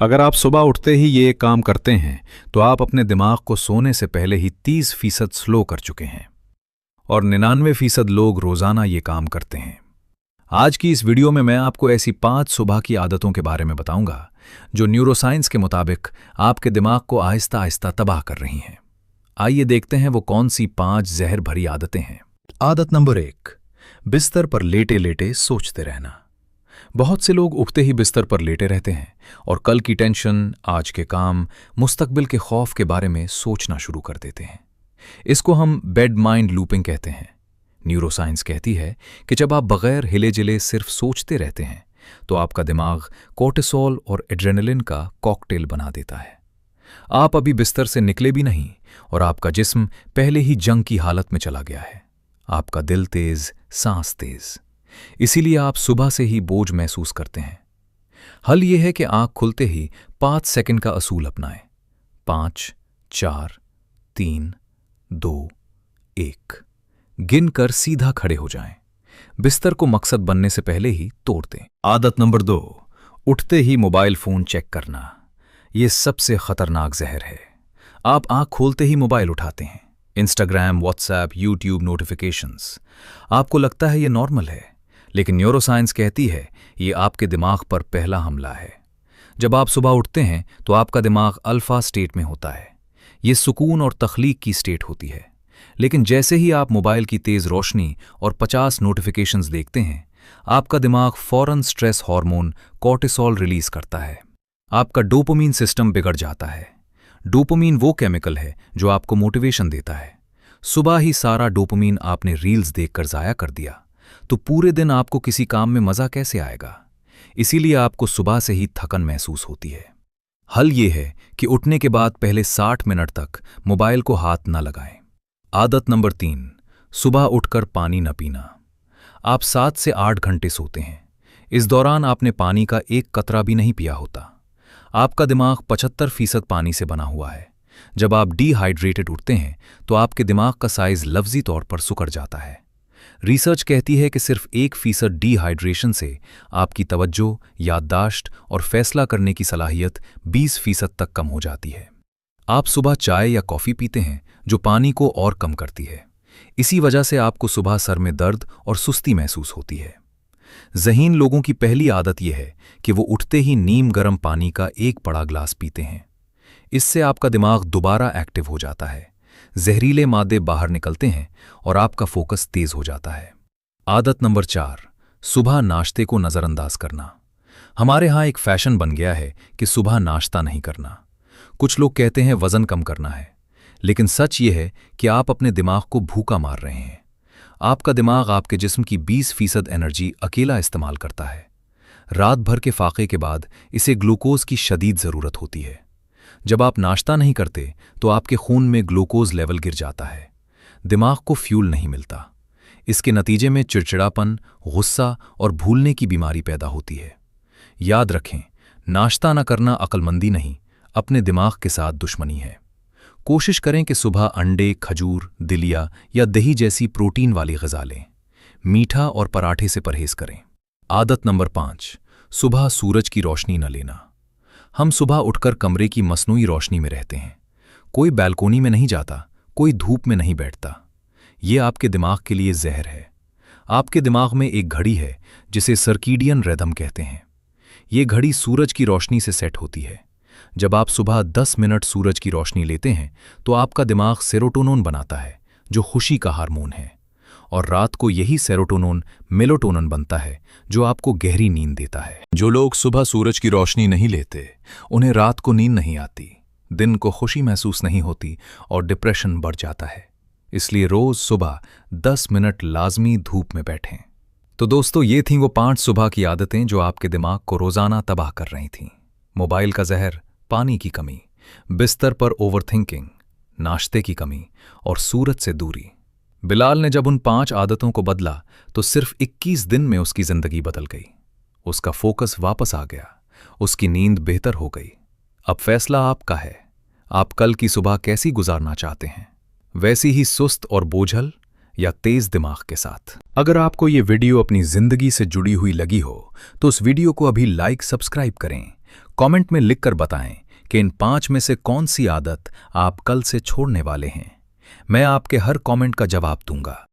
अगर आप सुबह उठते ही ये काम करते हैं तो आप अपने दिमाग को सोने से पहले ही 30% स्लो कर चुके हैं और 99% लोग रोजाना ये काम करते हैं। आज की इस वीडियो में मैं आपको ऐसी 5 सुबह की आदतों के बारे में बताऊंगा जो न्यूरोसाइंस के मुताबिक आपके दिमाग को आहिस्ता आहिस्ता तबाह कर रही हैं। आइए देखते हैं वो कौन सी 5 जहर भरी आदतें हैं। आदत नंबर 1, बिस्तर पर लेटे लेटे सोचते रहना। बहुत से लोग उठते ही बिस्तर पर लेटे रहते हैं और कल की टेंशन, आज के काम, मुस्तकबिल के खौफ के बारे में सोचना शुरू कर देते हैं। इसको हम बेड माइंड लूपिंग कहते हैं। न्यूरोसाइंस कहती है कि जब आप बगैर हिले जिले सिर्फ सोचते रहते हैं तो आपका दिमाग कोर्टिसोल और एड्रेनलिन का कॉकटेल बना देता है। आप अभी बिस्तर से निकले भी नहीं और आपका जिस्म पहले ही जंग की हालत में चला गया है। आपका दिल तेज, सांस तेज, इसीलिए आप सुबह से ही बोझ महसूस करते हैं। हल यह है कि आंख खुलते ही 5 सेकंड का असूल अपनाएं। 5, 4, 3, 2, 1 गिनकर सीधा खड़े हो जाएं। बिस्तर को मकसद बनने से पहले ही तोड़ दें। आदत नंबर 2, उठते ही मोबाइल फोन चेक करना। यह सबसे खतरनाक जहर है। आप आंख खोलते ही मोबाइल उठाते हैं। Instagram, WhatsApp, YouTube notifications. आपको लगता है यह नॉर्मल है, लेकिन न्यूरोसाइंस कहती है ये आपके दिमाग पर पहला हमला है। जब आप सुबह उठते हैं तो आपका दिमाग अल्फा स्टेट में होता है। ये सुकून और तख्लीक की स्टेट होती है। लेकिन जैसे ही आप मोबाइल की तेज रोशनी और 50 नोटिफिकेशंस देखते हैं, आपका दिमाग फौरन स्ट्रेस हार्मोन कॉर्टिसोल रिलीज करता है। आपका डोपामीन सिस्टम बिगड़ जाता है। डोपामीन वो केमिकल है जो आपको मोटिवेशन देता है। सुबह ही सारा डोपामीन आपने रील्स देखकर जाया कर दिया तो पूरे दिन आपको किसी काम में मजा कैसे आएगा। इसीलिए आपको सुबह से ही थकन महसूस होती है। हल ये है कि उठने के बाद पहले 60 मिनट तक मोबाइल को हाथ न लगाएं। आदत नंबर 3, सुबह उठकर पानी न पीना। आप 7 से 8 घंटे सोते हैं। इस दौरान आपने पानी का एक कतरा भी नहीं पिया होता। आपका दिमाग 75% पानी से बना हुआ है। जब आप डिहाइड्रेटेड उठते हैं तो आपके दिमाग का साइज लफ्जी तौर पर सुकड़ जाता है। रिसर्च कहती है कि सिर्फ 1% डिहाइड्रेशन से आपकी तवज्जो, याददाश्त और फैसला करने की सलाहियत 20% तक कम हो जाती है। आप सुबह चाय या कॉफ़ी पीते हैं जो पानी को और कम करती है। इसी वजह से आपको सुबह सर में दर्द और सुस्ती महसूस होती है। ज़हीन लोगों की पहली आदत यह है कि वो उठते ही नीम गर्म पानी का एक बड़ा ग्लास पीते हैं। इससे आपका दिमाग दोबारा एक्टिव हो जाता है, जहरीले मादे बाहर निकलते हैं और आपका फोकस तेज हो जाता है। आदत नंबर 4, सुबह नाश्ते को नज़रअंदाज करना। हमारे यहाँ एक फैशन बन गया है कि सुबह नाश्ता नहीं करना। कुछ लोग कहते हैं वजन कम करना है, लेकिन सच ये है कि आप अपने दिमाग को भूखा मार रहे हैं। आपका दिमाग आपके जिस्म की 20% एनर्जी अकेला इस्तेमाल करता है। रात भर के फाके के बाद इसे ग्लूकोज की शदीद ज़रूरत होती है। जब आप नाश्ता नहीं करते तो आपके खून में ग्लूकोज लेवल गिर जाता है। दिमाग को फ्यूल नहीं मिलता। इसके नतीजे में चिड़चिड़ापन, गुस्सा और भूलने की बीमारी पैदा होती है। याद रखें, नाश्ता न करना अक्लमंदी नहीं, अपने दिमाग के साथ दुश्मनी है। कोशिश करें कि सुबह अंडे, खजूर, दलिया या दही जैसी प्रोटीन वाली ग़िज़ा लें। मीठा और पराठे से परहेज करें। आदत नंबर 5, सुबह सूरज की रोशनी न लेना। हम सुबह उठकर कमरे की मसनूई रोशनी में रहते हैं। कोई बैल्कोनी में नहीं जाता, कोई धूप में नहीं बैठता। ये आपके दिमाग के लिए जहर है। आपके दिमाग में एक घड़ी है जिसे सर्कीडियन रिदम कहते हैं। ये घड़ी सूरज की रोशनी से सेट होती है। जब आप सुबह 10 मिनट सूरज की रोशनी लेते हैं तो आपका दिमाग सेरोटोनिन बनाता है जो खुशी का हार्मोन है, और रात को यही सेरोटोनिन मेलाटोनिन बनता है जो आपको गहरी नींद देता है। जो लोग सुबह सूरज की रोशनी नहीं लेते उन्हें रात को नींद नहीं आती, दिन को खुशी महसूस नहीं होती और डिप्रेशन बढ़ जाता है। इसलिए रोज सुबह 10 मिनट लाजमी धूप में बैठें। तो दोस्तों, ये थीं वो 5 सुबह की आदतें जो आपके दिमाग को रोजाना तबाह कर रही थीं। मोबाइल का जहर, पानी की कमी, बिस्तर पर ओवरथिंकिंग, नाश्ते की कमी और सूरज से दूरी। बिलाल ने जब उन 5 आदतों को बदला तो सिर्फ 21 दिन में उसकी जिंदगी बदल गई। उसका फोकस वापस आ गया, उसकी नींद बेहतर हो गई। अब फैसला आपका है, आप कल की सुबह कैसी गुजारना चाहते हैं, वैसी ही सुस्त और बोझल या तेज दिमाग के साथ। अगर आपको ये वीडियो अपनी जिंदगी से जुड़ी हुई लगी हो तो उस वीडियो को अभी लाइक, सब्सक्राइब करें, कमेंट में लिखकर बताएं कि इन 5 में से कौन सी आदत आप कल से छोड़ने वाले हैं। मैं आपके हर कमेंट का जवाब दूंगा।